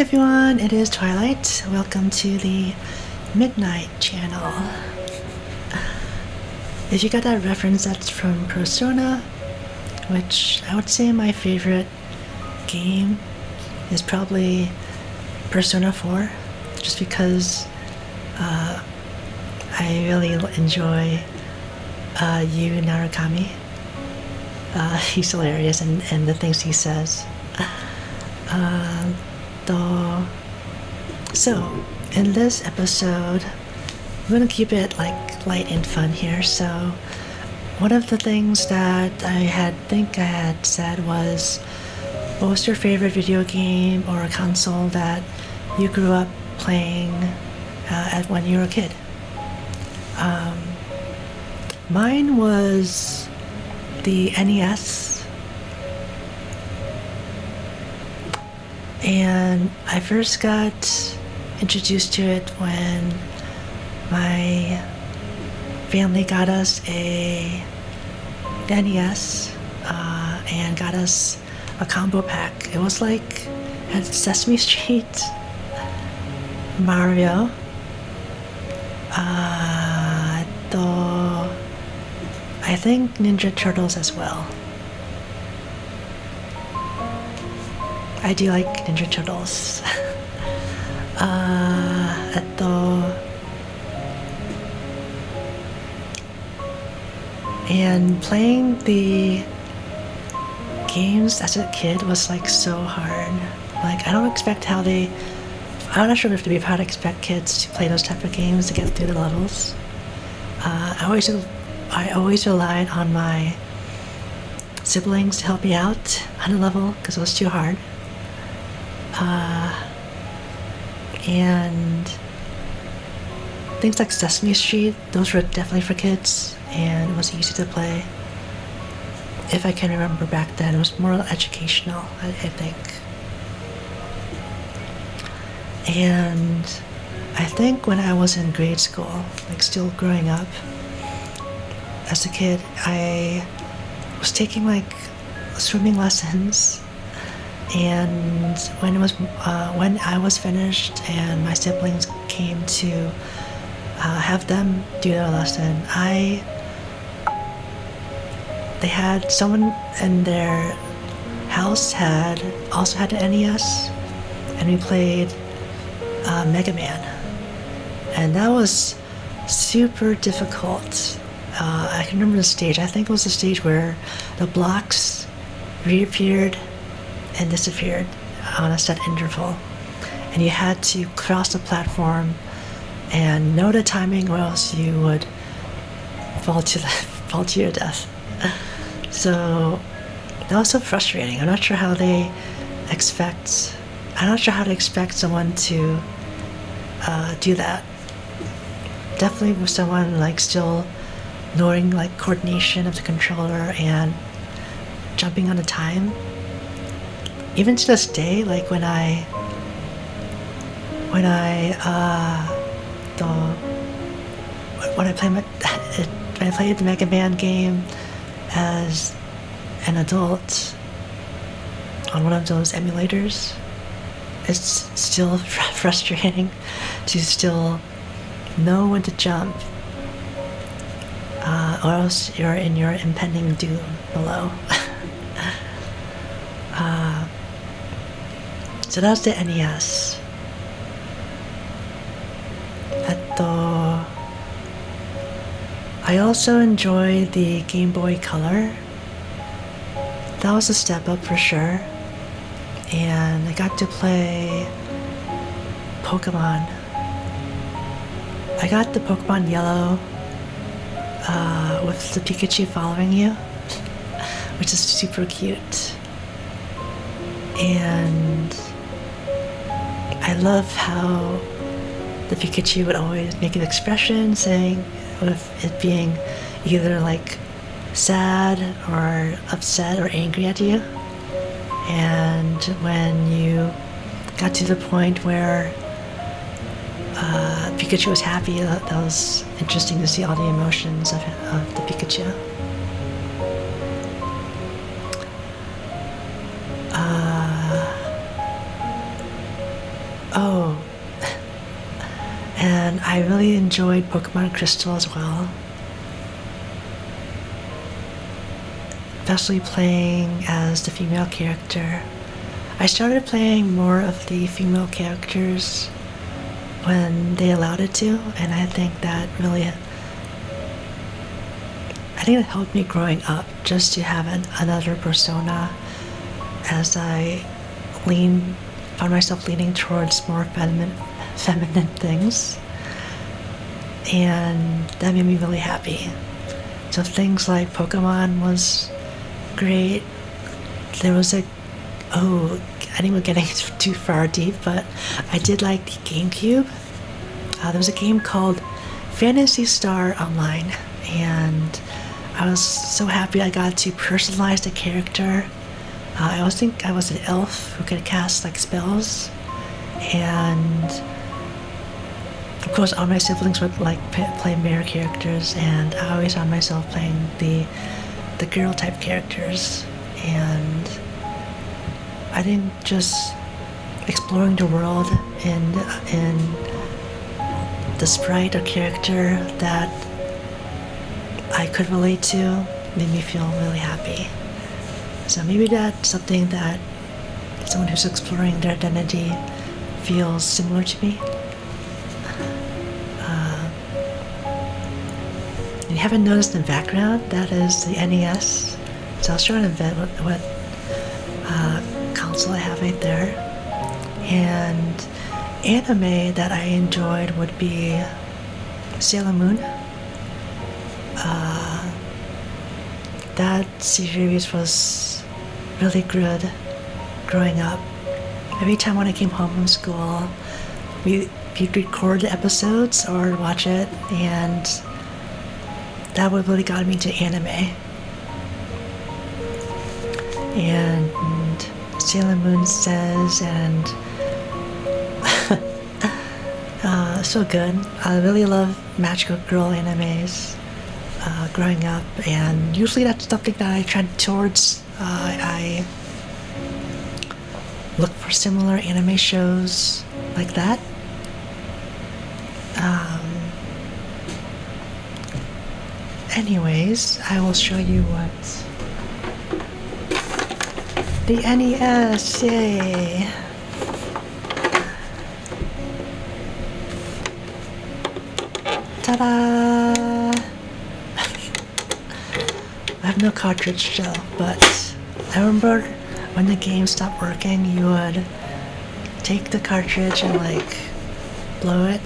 Everyone, it is Twilight. Welcome to the Midnight channel. If you got that reference, that's from Persona, which I would say my favorite game is probably Persona 4, just because I really enjoy Yu Narukami. He's hilarious and the things he says. So, in this episode, I'm going to keep it like light and fun here. So, one of the things that I had said was, what was your favorite video game or console that you grew up playing when you were a kid? Mine was the NES. And I first got introduced to it when my family got us a NES and got us a combo pack. It was like had Sesame Street, Mario, I think Ninja Turtles as well. I do like Ninja Turtles. And playing the games as a kid was like so hard. Like I'm not sure if to be how to expect kids to play those type of games to get through the levels. I always relied on my siblings to help me out on a level because it was too hard. And things like Sesame Street, those were definitely for kids, and it was easy to play. If I can remember back then, it was more educational, I think. And I think when I was in grade school, like still growing up, as a kid, I was taking like swimming lessons. And when I was finished and my siblings came to have them do their lesson, they had someone in their house also had an NES, and we played Mega Man, and that was super difficult. I can remember the stage. I think it was the stage where the blocks reappeared and disappeared on a set interval, and you had to cross the platform and know the timing, or else you would fall to your death. So that was so frustrating. I'm not sure how to expect someone to do that. Definitely with someone like still knowing like coordination of the controller and jumping on the time. Even to this day, like when I played the Mega Man game as an adult on one of those emulators, it's still frustrating to still know when to jump, or else you're in your impending doom below. So that's the NES. I also enjoy the Game Boy Color. That was a step up for sure. And I got to play Pokemon. I got the Pokemon Yellow with the Pikachu following you, which is super cute. And I love how the Pikachu would always make an expression saying, with it being either like sad or upset or angry at you. And when you got to the point where Pikachu was happy, that was interesting to see all the emotions of the Pikachu. Oh, and I really enjoyed Pokemon Crystal as well. Especially playing as the female character. I started playing more of the female characters when they allowed it to, and I think that really, I think it helped me growing up just to have another persona as I found myself leaning towards more feminine things, and that made me really happy. So things like Pokemon was great. There was I think we're getting too far deep, but I did like the GameCube. There was a game called Phantasy Star Online, and I was so happy I got to personalize the character. I always think I was an elf who could cast like spells, and of course all my siblings would like play male characters, and I always found myself playing the girl type characters. And I think just exploring the world in the sprite or character that I could relate to made me feel really happy. So maybe that's something that someone who's exploring their identity feels similar to me. You haven't noticed in the background, that is the NES. So I was trying to invent what console I have right there. And anime that I enjoyed would be Sailor Moon. That series was really good growing up. Every time when I came home from school, we'd record the episodes or watch it, and that what really got me into anime. And Sailor Moon says, and so good. I really love magical girl animes growing up, and usually that's something that I trend towards. I look for similar anime shows like that. Anyways, I will show you what the NES, yay! Ta-da! I have no cartridge though, but I remember when the game stopped working, you would take the cartridge and like blow it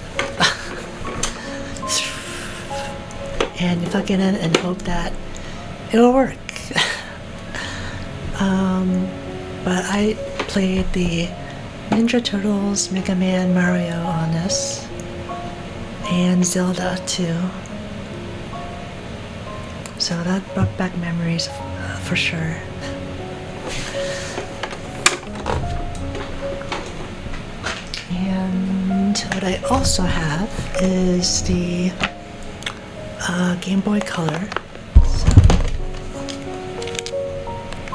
and you plug it in and hope that it'll work. But I played the Ninja Turtles, Mega Man, Mario on this, and Zelda too. So that brought back memories for sure. And what I also have is the Game Boy Color. So,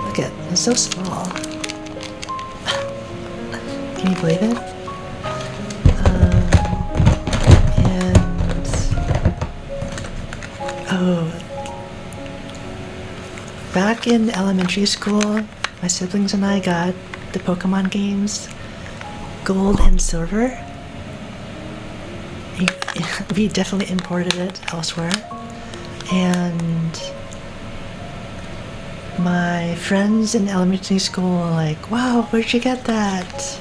look at it, it's so small. Can you believe it? Back in elementary school, my siblings and I got the Pokemon games, Gold and Silver. We definitely imported it elsewhere. And my friends in elementary school were like, wow, where'd you get that?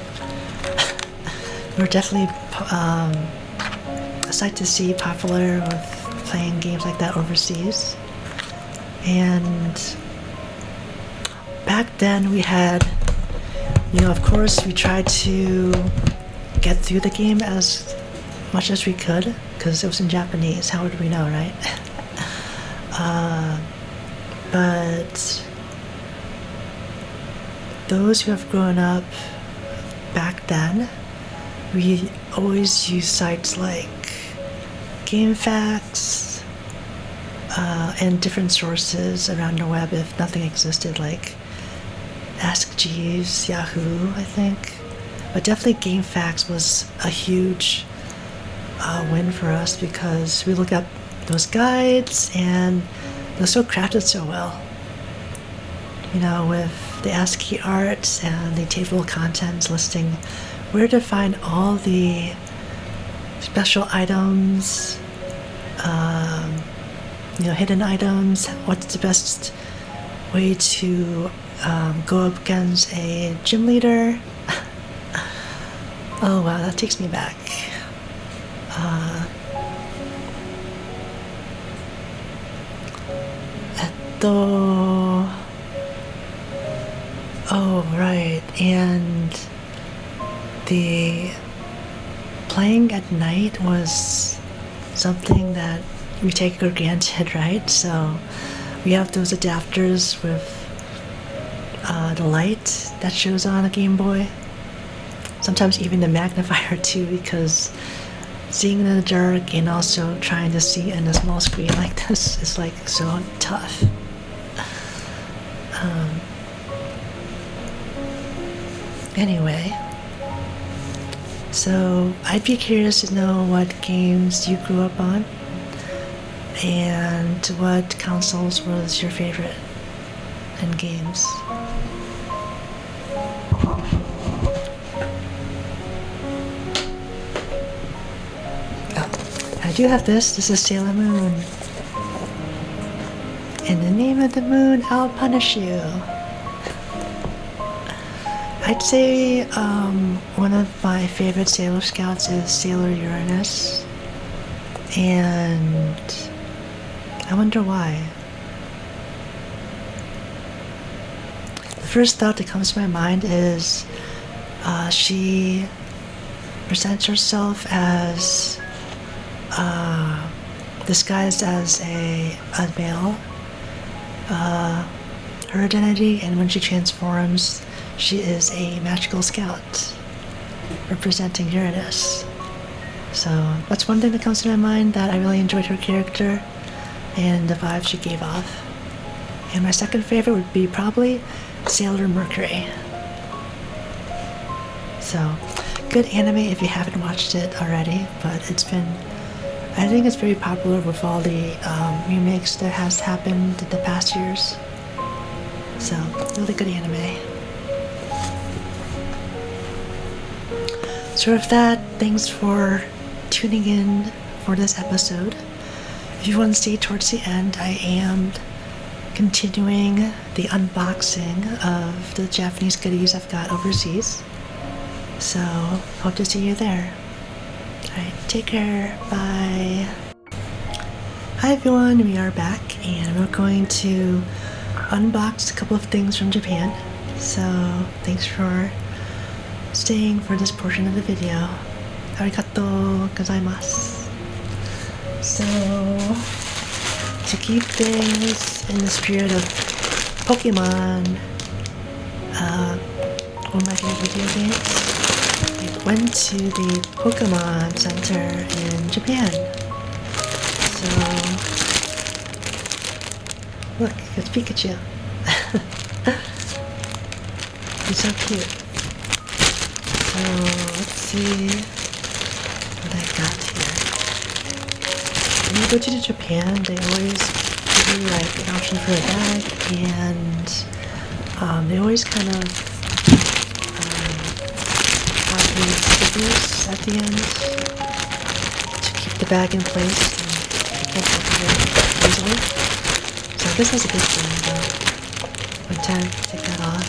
We're definitely a sight to see, popular with playing games like that overseas. And back then we had, of course we tried to get through the game as much as we could because it was in Japanese. How would we know, right? But those who have grown up back then, we always use sites like GameFAQs, and different sources around the web if nothing existed, like Ask Jeeves, Yahoo, I think. But definitely GameFAQs was a huge win for us because we looked up those guides and they're so crafted so well. You know, with the ASCII art and the table of contents listing where to find all the special items, you know, hidden items, what's the best way to go up against a gym leader. Oh wow, that takes me back. Oh right, and the playing at night was something that we take for granted, right? So we have those adapters with the light that shows on a Game Boy. Sometimes even the magnifier too, because seeing in the dark and also trying to see in a small screen like this is like so tough. Anyway, so I'd be curious to know what games you grew up on and what consoles was your favorite in games. I do have this. This is Sailor Moon. In the name of the moon, I'll punish you. I'd say one of my favorite Sailor Scouts is Sailor Uranus. And I wonder why. The first thought that comes to my mind is she presents herself as disguised as a male. Her identity, and when she transforms, she is a magical scout representing Uranus. So that's one thing that comes to my mind, that I really enjoyed her character and the vibe she gave off. And my second favorite would be probably Sailor Mercury. So, good anime if you haven't watched it already, but I think it's very popular with all the remakes that has happened in the past years. So, really good anime. So with that, thanks for tuning in for this episode. If you want to stay towards the end, I am continuing the unboxing of the Japanese goodies I've got overseas. So, hope to see you there. Alright, take care. Bye. Hi everyone, we are back and we're going to unbox a couple of things from Japan. So, thanks for staying for this portion of the video. Arigatou gozaimasu. So, to keep things in the spirit of Pokemon, one of my favorite video games, I went to the Pokemon Center in Japan. So, look, it's Pikachu. He's so cute. So, let's see what I got here. When you go to Japan, they always give you like an option for a bag, and they always kind of have these stickers at the end to keep the bag in place and you can't open it easily. So I guess that's a good thing, though. One time, take that off.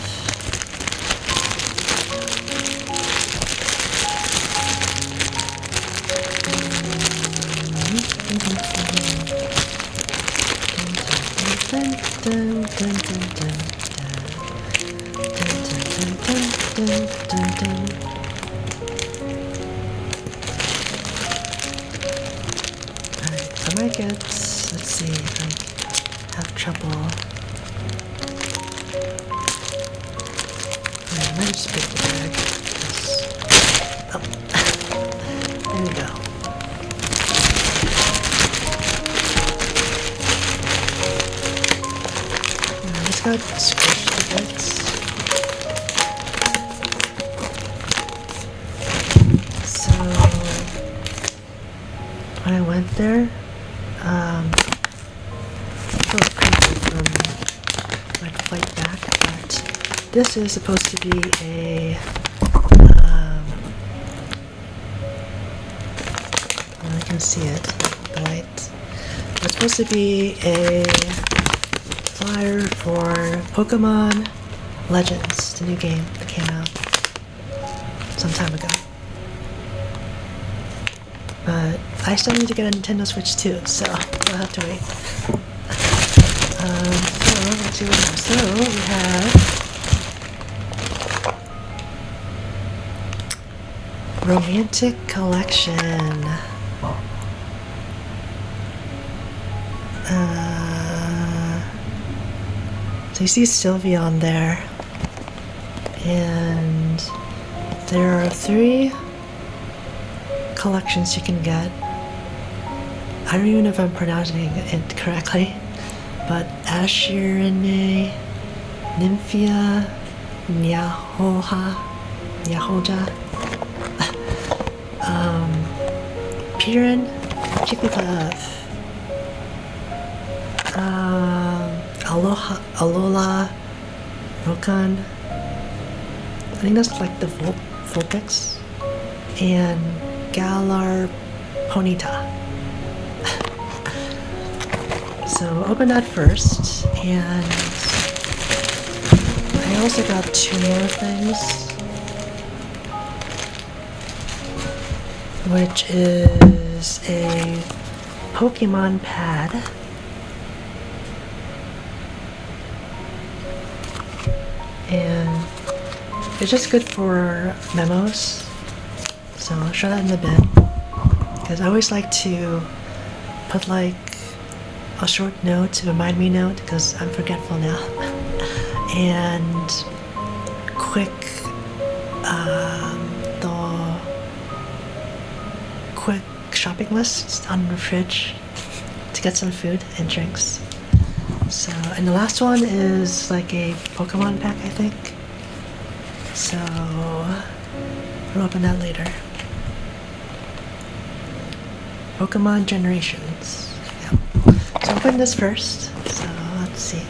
Alright, so I might get, let's see if I have trouble. I might just pick the bag. Oh, there we go. Got squished a bit. when I went there, it was crazy from my flight back, but this is supposed to be a I can see it, the light. It's supposed to be a flyer for Pokemon Legends, the new game that came out some time ago. But I still need to get a Nintendo Switch too, so we'll have to wait. So let's see what we have. So we have Romantic Collection. So you see Sylvie on there, and there are 3 collections you can get. I don't even know if I'm pronouncing it correctly, but Ashirine, Nymphia, Nyahoja, Piran, Jigglypuff, Alola, Rokan. I think that's like the Vulpix, and Galar Ponyta. So open that first, and I also got 2 more things, which is a Pokemon pad, and it's just good for memos, so I'll show that in a bit, because I always like to put like a short note, a remind me note, because I'm forgetful now, and quick shopping list on the fridge to get some food and drinks. So, and the last one is like a Pokemon pack, I think. So we'll open that later. Pokemon Generations. Yeah. So open this first. So let's see.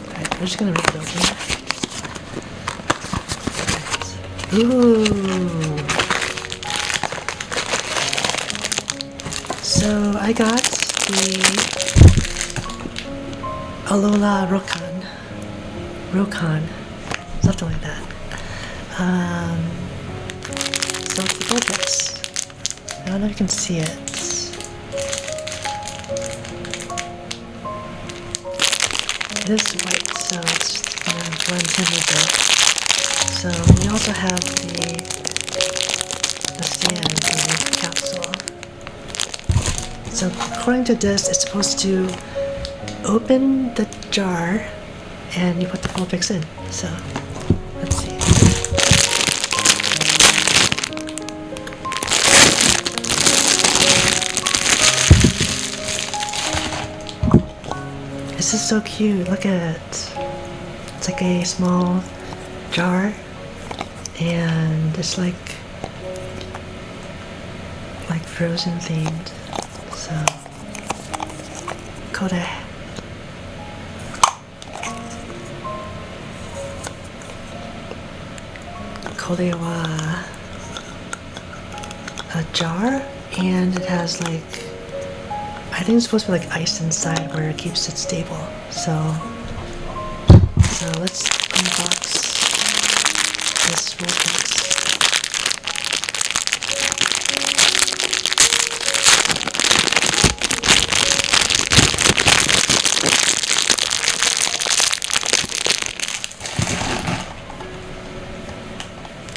Alright, we're just gonna rip it open. Ooh. So I got the Alola Rokan, something like that. So it's the Vulpix. I don't know if you can see it. It is white, so it's gonna blend in a bit. So we also have the sand, the capsule. So according to this, it's supposed to open the jar and you put the Vulpix in. So let's see. This is so cute. Look at it. It's like a small jar, and it's like frozen themed. So Kode. Kode wa a jar, and it has like, I think it's supposed to be like ice inside where it keeps it stable. So let's unbox this Vulpix.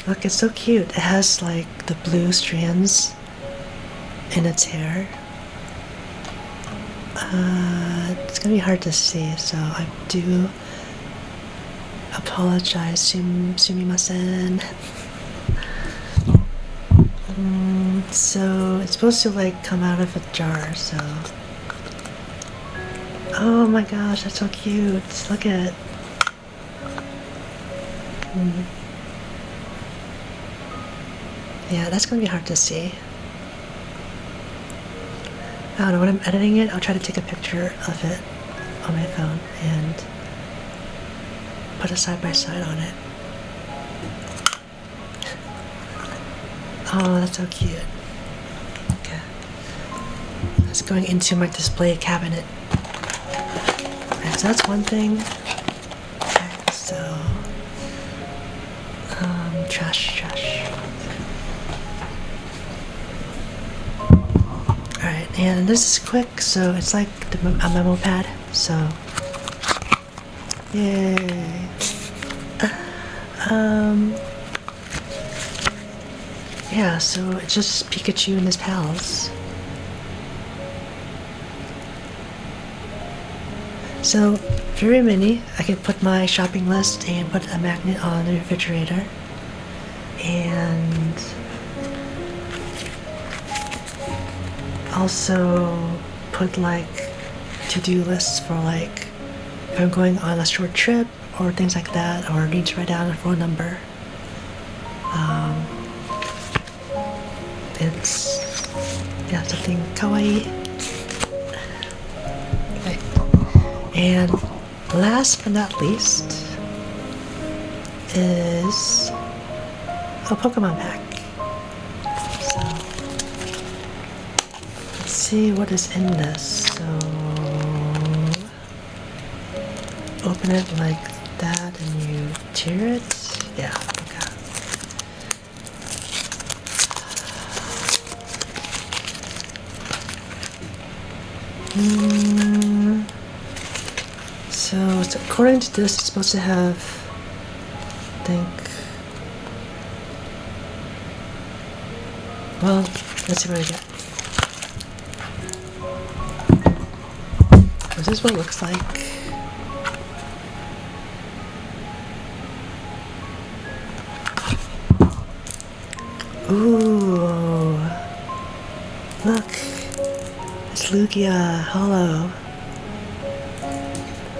Look, it's so cute. It has like the blue strands in its hair. It's gonna be hard to see, so I do apologize. Sumimasen. So it's supposed to like come out of a jar, so Oh my gosh, that's so cute. Look at it. Yeah, that's gonna be hard to see. I don't know, when I'm editing it, I'll try to take a picture of it on my phone and put a side by side on it. Oh, that's so cute. Okay. That's going into my display cabinet. Okay, so that's one thing. Okay, so trash. Alright, and this is quick, so it's like a memo pad, so yay. Yeah, so it's just Pikachu and his pals. So, very mini. I can put my shopping list and put a magnet on the refrigerator. And also put like to-do lists for like if I'm going on a short trip or things like that, or need to write down a phone number. It's something kawaii. Okay. And last but not least is a Pokemon pack. So let's see what is in this. So open it like that and you tear it. Yeah, okay. So according to this, it's supposed to have, I think, well, let's see what I get. This is what it looks like. Ooh, look, it's Lugia Hollow.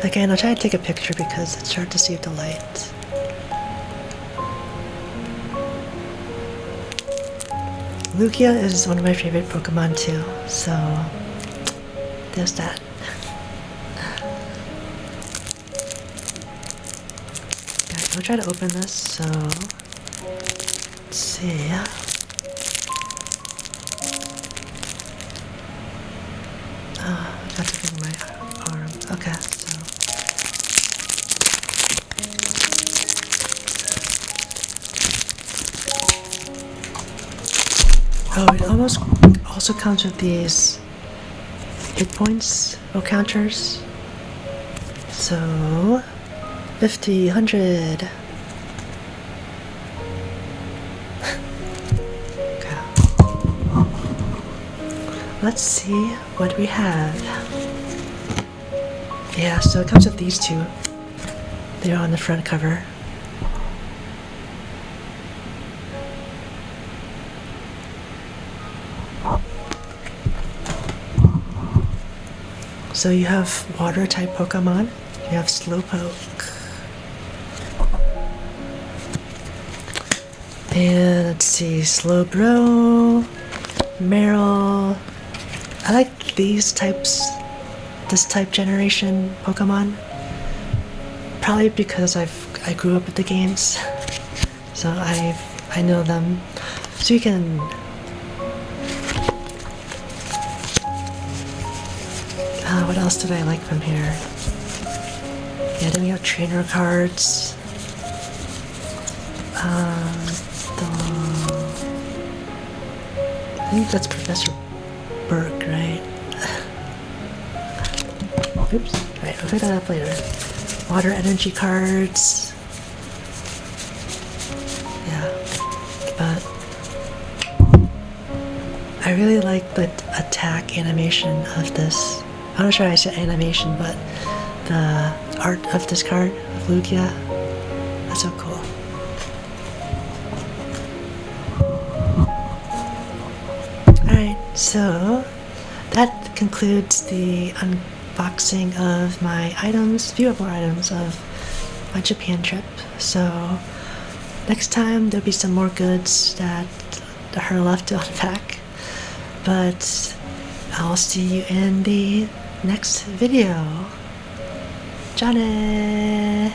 Again, I'll try to take a picture because it's hard to see with the light. Lugia is one of my favorite Pokemon too, so there's that. Okay, I'll try to open this, so let's see. I got to bring my arm. Okay, so it almost also comes with these hit points or counters. So 50, 100. Okay. Let's see what we have. Yeah, so it comes with these two. They're on the front cover. So you have water type Pokemon, you have Slowpoke, and let's see, Slowbro, Meryl. I like these types, this type generation Pokemon, probably because I grew up with the games, so I know them. So you can what else did I like from here? Yeah, then we have trainer cards. I think that's Professor Burke, right? Oops. Alright, I'll pick that up later. Water energy cards. Yeah. But I really like the attack animation of this. I'm not sure I said animation, but the art of this card, of Lugia, that's so cool. Alright, so that concludes the unboxing of my items, few more items of my Japan trip. So next time there'll be some more goods that are left to unpack. But I'll see you in the next video. じゃあねー。